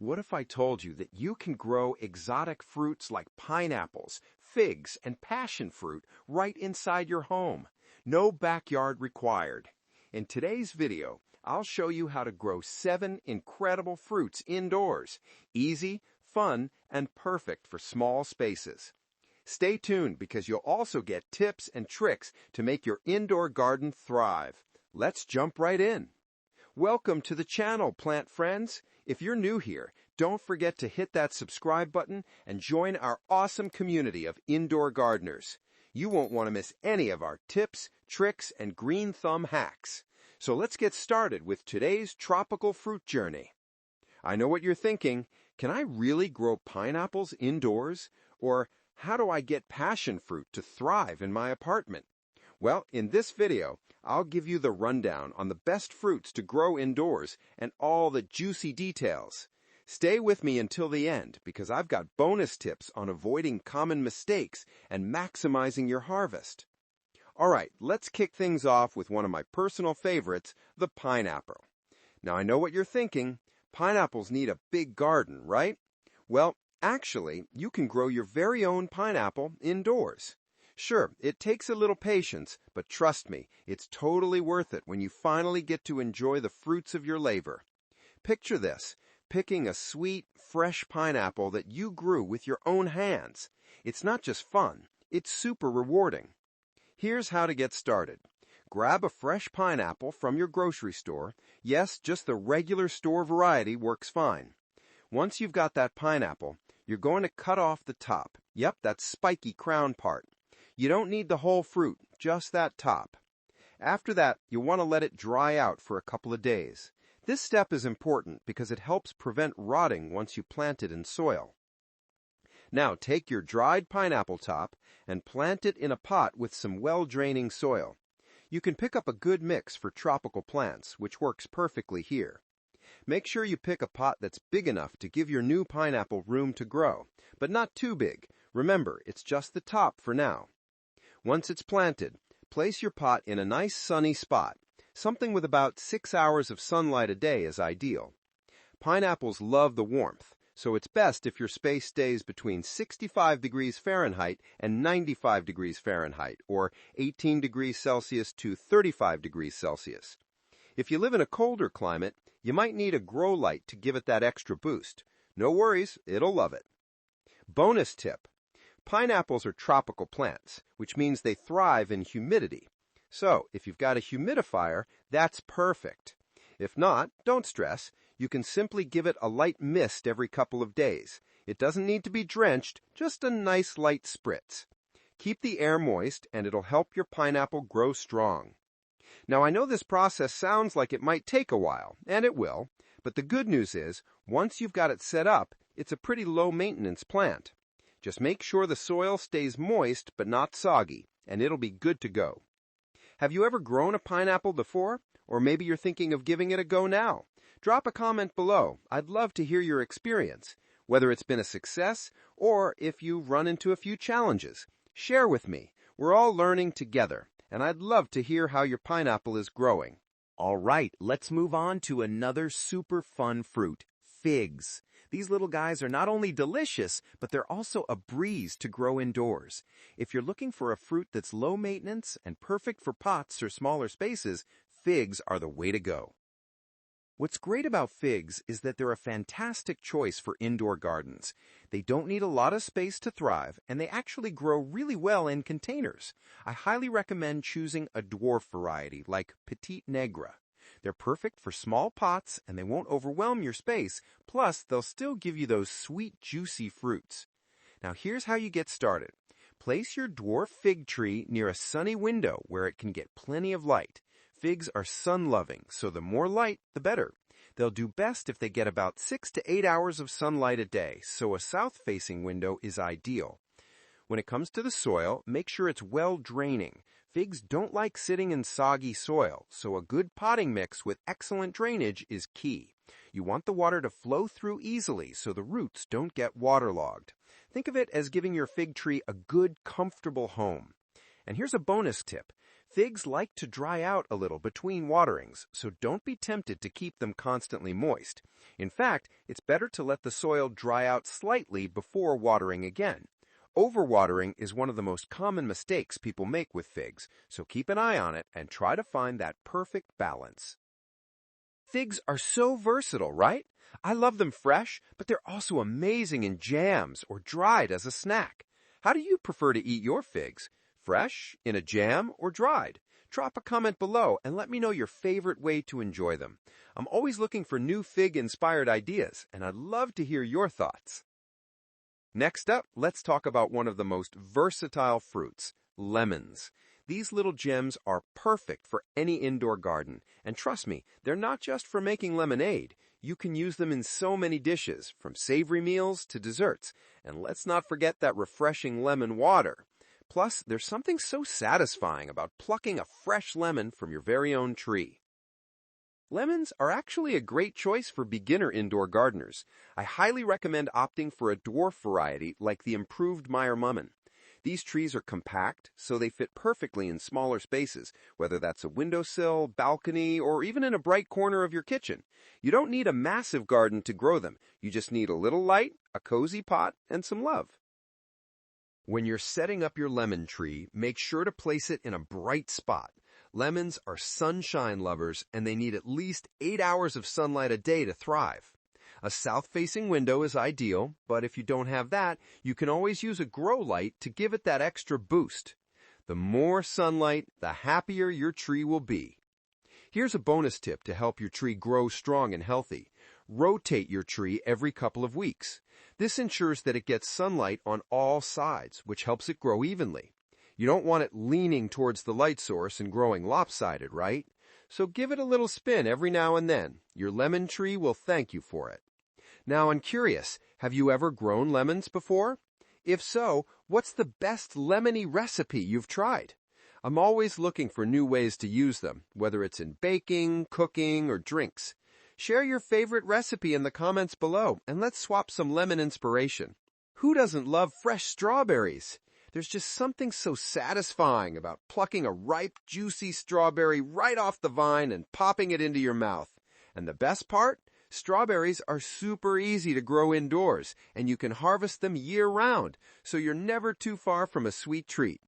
What if I told you that you can grow exotic fruits like pineapples, figs, and passion fruit right inside your home? No backyard required. In today's video, I'll show you how to grow 7 incredible fruits indoors. Easy, fun, and perfect for small spaces. Stay tuned because you'll also get tips and tricks to make your indoor garden thrive. Let's jump right in. Welcome to the channel, plant friends. If you're new here, don't forget to hit that subscribe button and join our awesome community of indoor gardeners. You won't want to miss any of our tips, tricks, and green thumb hacks. So let's get started with today's tropical fruit journey. I know what you're thinking. Can I really grow pineapples indoors? Or how do I get passion fruit to thrive in my apartment? Well, in this video, I'll give you the rundown on the best fruits to grow indoors and all the juicy details. Stay with me until the end because I've got bonus tips on avoiding common mistakes and maximizing your harvest. All right, let's kick things off with one of my personal favorites, the pineapple. Now, I know what you're thinking. Pineapples need a big garden, right? Well, actually, you can grow your very own pineapple indoors. Sure, it takes a little patience, but trust me, it's totally worth it when you finally get to enjoy the fruits of your labor. Picture this, picking a sweet, fresh pineapple that you grew with your own hands. It's not just fun, it's super rewarding. Here's how to get started. Grab a fresh pineapple from your grocery store. Yes, just the regular store variety works fine. Once you've got that pineapple, you're going to cut off the top. Yep, that spiky crown part. You don't need the whole fruit, just that top. After that, you'll want to let it dry out for a couple of days. This step is important because it helps prevent rotting once you plant it in soil. Now take your dried pineapple top and plant it in a pot with some well-draining soil. You can pick up a good mix for tropical plants, which works perfectly here. Make sure you pick a pot that's big enough to give your new pineapple room to grow, but not too big. Remember, it's just the top for now. Once it's planted, place your pot in a nice sunny spot. Something with about 6 hours of sunlight a day is ideal. Pineapples love the warmth, so it's best if your space stays between 65 degrees Fahrenheit and 95 degrees Fahrenheit, or 18 degrees Celsius to 35 degrees Celsius. If you live in a colder climate, you might need a grow light to give it that extra boost. No worries, it'll love it. Bonus tip. Pineapples are tropical plants, which means they thrive in humidity. So, if you've got a humidifier, that's perfect. If not, don't stress. You can simply give it a light mist every couple of days. It doesn't need to be drenched, just a nice light spritz. Keep the air moist, and it'll help your pineapple grow strong. Now, I know this process sounds like it might take a while, and it will, but the good news is, once you've got it set up, it's a pretty low-maintenance plant. Just make sure the soil stays moist but not soggy, and it'll be good to go. Have you ever grown a pineapple before? Or maybe you're thinking of giving it a go now? Drop a comment below. I'd love to hear your experience, whether it's been a success or if you've run into a few challenges. Share with me. We're all learning together, and I'd love to hear how your pineapple is growing. All right, let's move on to another super fun fruit, figs. These little guys are not only delicious, but they're also a breeze to grow indoors. If you're looking for a fruit that's low maintenance and perfect for pots or smaller spaces, figs are the way to go. What's great about figs is that they're a fantastic choice for indoor gardens. They don't need a lot of space to thrive, and they actually grow really well in containers. I highly recommend choosing a dwarf variety like Petite Negre. They're perfect for small pots and they won't overwhelm your space, plus they'll still give you those sweet, juicy fruits. Now here's how you get started. Place your dwarf fig tree near a sunny window where it can get plenty of light. Figs are sun-loving, so the more light, the better. They'll do best if they get about 6 to 8 hours of sunlight a day, so a south-facing window is ideal. When it comes to the soil, make sure it's well draining. Figs don't like sitting in soggy soil, so a good potting mix with excellent drainage is key. You want the water to flow through easily so the roots don't get waterlogged. Think of it as giving your fig tree a good, comfortable home. And here's a bonus tip. Figs like to dry out a little between waterings, so don't be tempted to keep them constantly moist. In fact, it's better to let the soil dry out slightly before watering again. Overwatering is one of the most common mistakes people make with figs, so keep an eye on it and try to find that perfect balance. Figs are so versatile, right? I love them fresh, but they're also amazing in jams or dried as a snack. How do you prefer to eat your figs? Fresh, in a jam, or dried? Drop a comment below and let me know your favorite way to enjoy them. I'm always looking for new fig-inspired ideas, and I'd love to hear your thoughts. Next up, let's talk about one of the most versatile fruits, lemons. These little gems are perfect for any indoor garden, and trust me, they're not just for making lemonade. You can use them in so many dishes, from savory meals to desserts, and let's not forget that refreshing lemon water. Plus, there's something so satisfying about plucking a fresh lemon from your very own tree. Lemons are actually a great choice for beginner indoor gardeners. I highly recommend opting for a dwarf variety like the improved Meyer Lemon. These trees are compact, so they fit perfectly in smaller spaces, whether that's a windowsill, balcony, or even in a bright corner of your kitchen. You don't need a massive garden to grow them. You just need a little light, a cozy pot, and some love. When you're setting up your lemon tree, make sure to place it in a bright spot. Lemons are sunshine lovers, and they need at least 8 hours of sunlight a day to thrive. A south-facing window is ideal, but if you don't have that, you can always use a grow light to give it that extra boost. The more sunlight, the happier your tree will be. Here's a bonus tip to help your tree grow strong and healthy. Rotate your tree every couple of weeks. This ensures that it gets sunlight on all sides, which helps it grow evenly. You don't want it leaning towards the light source and growing lopsided, right? So give it a little spin every now and then. Your lemon tree will thank you for it. Now I'm curious, have you ever grown lemons before? If so, what's the best lemony recipe you've tried? I'm always looking for new ways to use them, whether it's in baking, cooking, or drinks. Share your favorite recipe in the comments below, and let's swap some lemon inspiration. Who doesn't love fresh strawberries? There's just something so satisfying about plucking a ripe, juicy strawberry right off the vine and popping it into your mouth. And the best part? Strawberries are super easy to grow indoors, and you can harvest them year-round, so you're never too far from a sweet treat.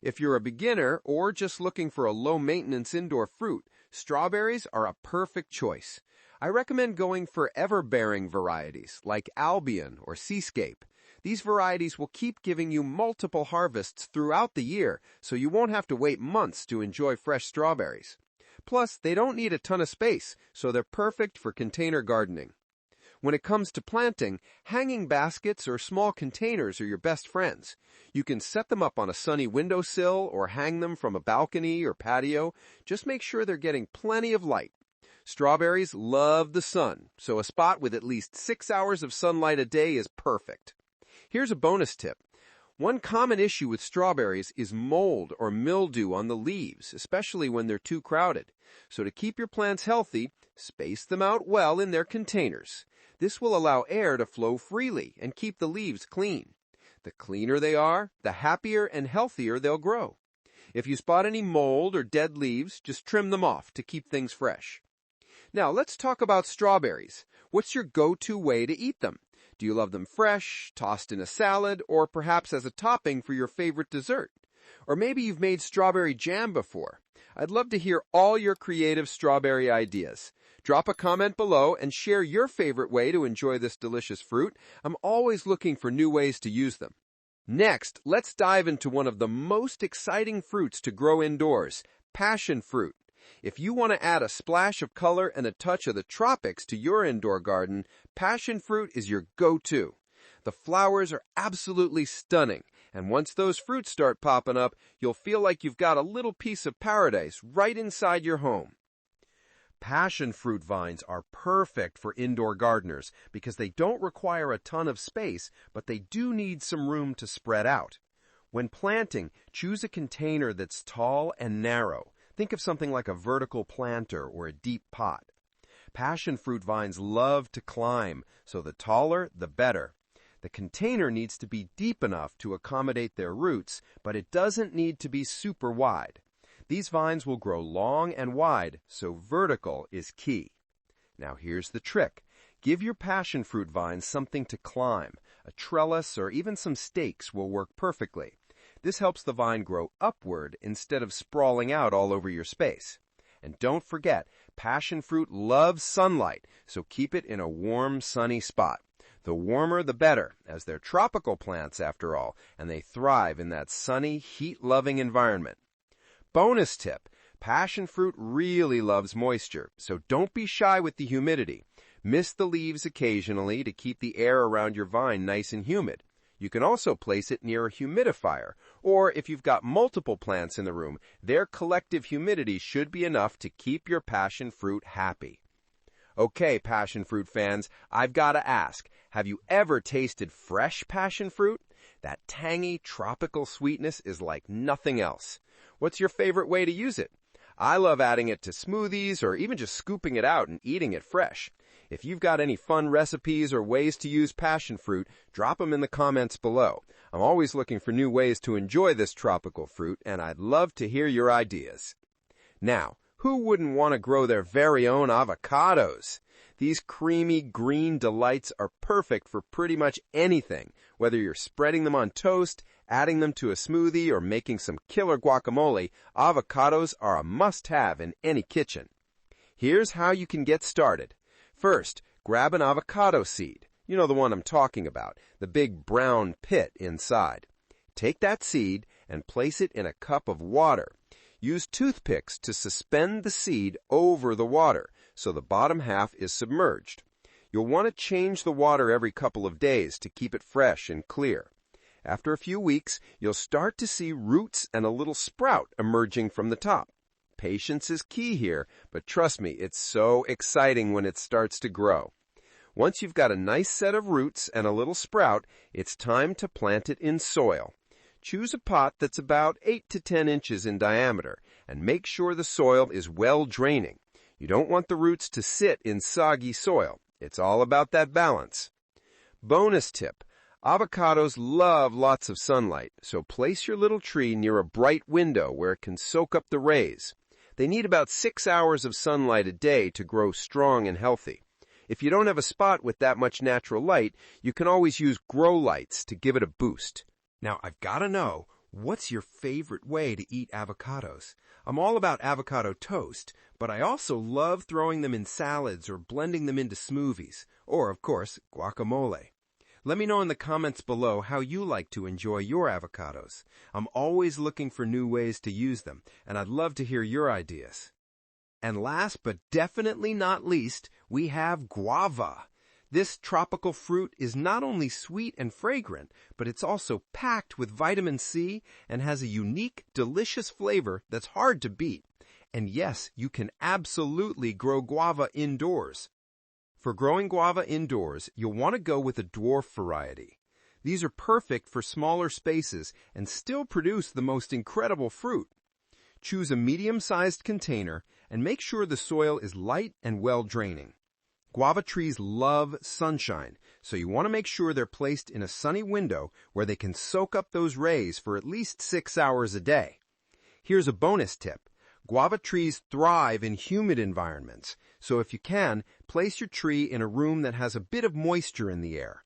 If you're a beginner or just looking for a low-maintenance indoor fruit, strawberries are a perfect choice. I recommend going for ever-bearing varieties like Albion or Seascape. These varieties will keep giving you multiple harvests throughout the year, so you won't have to wait months to enjoy fresh strawberries. Plus, they don't need a ton of space, so they're perfect for container gardening. When it comes to planting, hanging baskets or small containers are your best friends. You can set them up on a sunny windowsill or hang them from a balcony or patio. Just make sure they're getting plenty of light. Strawberries love the sun, so a spot with at least 6 hours of sunlight a day is perfect. Here's a bonus tip. One common issue with strawberries is mold or mildew on the leaves, especially when they're too crowded. So to keep your plants healthy, space them out well in their containers. This will allow air to flow freely and keep the leaves clean. The cleaner they are, the happier and healthier they'll grow. If you spot any mold or dead leaves, just trim them off to keep things fresh. Now let's talk about strawberries. What's your go-to way to eat them? Do you love them fresh, tossed in a salad, or perhaps as a topping for your favorite dessert? Or maybe you've made strawberry jam before. I'd love to hear all your creative strawberry ideas. Drop a comment below and share your favorite way to enjoy this delicious fruit. I'm always looking for new ways to use them. Next, let's dive into one of the most exciting fruits to grow indoors, passion fruit. If you want to add a splash of color and a touch of the tropics to your indoor garden, passion fruit is your go-to. The flowers are absolutely stunning, and once those fruits start popping up, you'll feel like you've got a little piece of paradise right inside your home. Passion fruit vines are perfect for indoor gardeners because they don't require a ton of space, but they do need some room to spread out. When planting, choose a container that's tall and narrow. Think of something like a vertical planter or a deep pot. Passion fruit vines love to climb, so the taller, the better. The container needs to be deep enough to accommodate their roots, but it doesn't need to be super wide. These vines will grow long and wide, so vertical is key. Now here's the trick. Give your passion fruit vines something to climb. A trellis or even some stakes will work perfectly. This helps the vine grow upward instead of sprawling out all over your space. And don't forget, passion fruit loves sunlight, so keep it in a warm, sunny spot. The warmer the better, as they're tropical plants after all, and they thrive in that sunny, heat-loving environment. Bonus tip, passion fruit really loves moisture, so don't be shy with the humidity. Mist the leaves occasionally to keep the air around your vine nice and humid. You can also place it near a humidifier, or if you've got multiple plants in the room, their collective humidity should be enough to keep your passion fruit happy. Okay, passion fruit fans, I've got to ask, have you ever tasted fresh passion fruit? That tangy, tropical sweetness is like nothing else. What's your favorite way to use it? I love adding it to smoothies or even just scooping it out and eating it fresh. If you've got any fun recipes or ways to use passion fruit, drop them in the comments below. I'm always looking for new ways to enjoy this tropical fruit, and I'd love to hear your ideas. Now, who wouldn't want to grow their very own avocados? These creamy green delights are perfect for pretty much anything, whether you're spreading them on toast, adding them to a smoothie, or making some killer guacamole. Avocados are a must-have in any kitchen. Here's how you can get started. First, grab an avocado seed. You know the one I'm talking about, the big brown pit inside. Take that seed and place it in a cup of water. Use toothpicks to suspend the seed over the water so the bottom half is submerged. You'll want to change the water every couple of days to keep it fresh and clear. After a few weeks, you'll start to see roots and a little sprout emerging from the top. Patience is key here, but trust me, it's so exciting when it starts to grow. Once you've got a nice set of roots and a little sprout, it's time to plant it in soil. Choose a pot that's about 8 to 10 inches in diameter, and make sure the soil is well draining. You don't want the roots to sit in soggy soil. It's all about that balance. Bonus tip, avocados love lots of sunlight, so place your little tree near a bright window where it can soak up the rays. They need about 6 hours of sunlight a day to grow strong and healthy. If you don't have a spot with that much natural light, you can always use grow lights to give it a boost. Now, I've got to know, what's your favorite way to eat avocados? I'm all about avocado toast, but I also love throwing them in salads or blending them into smoothies, or, of course, guacamole. Let me know in the comments below how you like to enjoy your avocados. I'm always looking for new ways to use them, and I'd love to hear your ideas. And last but definitely not least, we have guava. This tropical fruit is not only sweet and fragrant, but it's also packed with vitamin C and has a unique, delicious flavor that's hard to beat. And yes, you can absolutely grow guava indoors. For growing guava indoors, you'll want to go with a dwarf variety. These are perfect for smaller spaces and still produce the most incredible fruit. Choose a medium-sized container and make sure the soil is light and well draining. Guava trees love sunshine, so you want to make sure they're placed in a sunny window where they can soak up those rays for at least 6 hours a day. Here's a bonus tip. Guava trees thrive in humid environments, so if you can, place your tree in a room that has a bit of moisture in the air.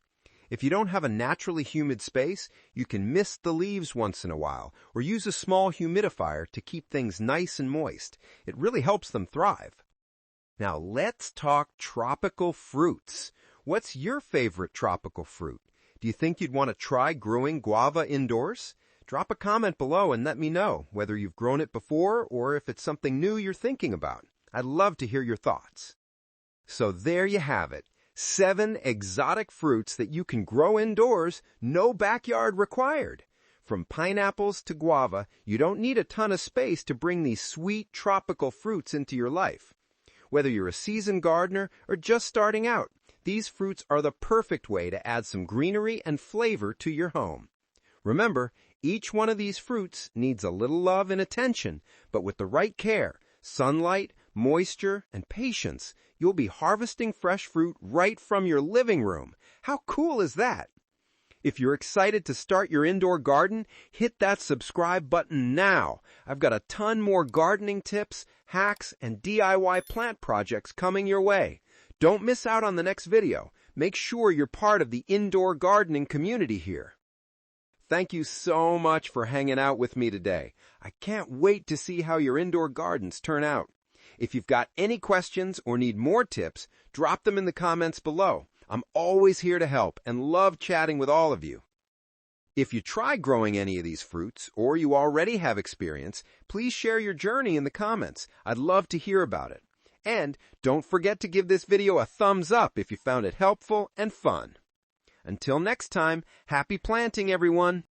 If you don't have a naturally humid space, you can mist the leaves once in a while, or use a small humidifier to keep things nice and moist. It really helps them thrive. Now let's talk tropical fruits. What's your favorite tropical fruit? Do you think you'd want to try growing guava indoors? Drop a comment below and let me know whether you've grown it before or if it's something new you're thinking about. I'd love to hear your thoughts. So there you have it. 7 exotic fruits that you can grow indoors, no backyard required. From pineapples to guava, you don't need a ton of space to bring these sweet tropical fruits into your life. Whether you're a seasoned gardener or just starting out, these fruits are the perfect way to add some greenery and flavor to your home. Remember, each one of these fruits needs a little love and attention, but with the right care, sunlight, moisture, and patience, you'll be harvesting fresh fruit right from your living room. How cool is that? If you're excited to start your indoor garden, hit that subscribe button now. I've got a ton more gardening tips, hacks, and DIY plant projects coming your way. Don't miss out on the next video. Make sure you're part of the indoor gardening community here. Thank you so much for hanging out with me today. I can't wait to see how your indoor gardens turn out. If you've got any questions or need more tips, drop them in the comments below. I'm always here to help and love chatting with all of you. If you try growing any of these fruits or you already have experience, please share your journey in the comments. I'd love to hear about it. And don't forget to give this video a thumbs up if you found it helpful and fun. Until next time, happy planting, everyone!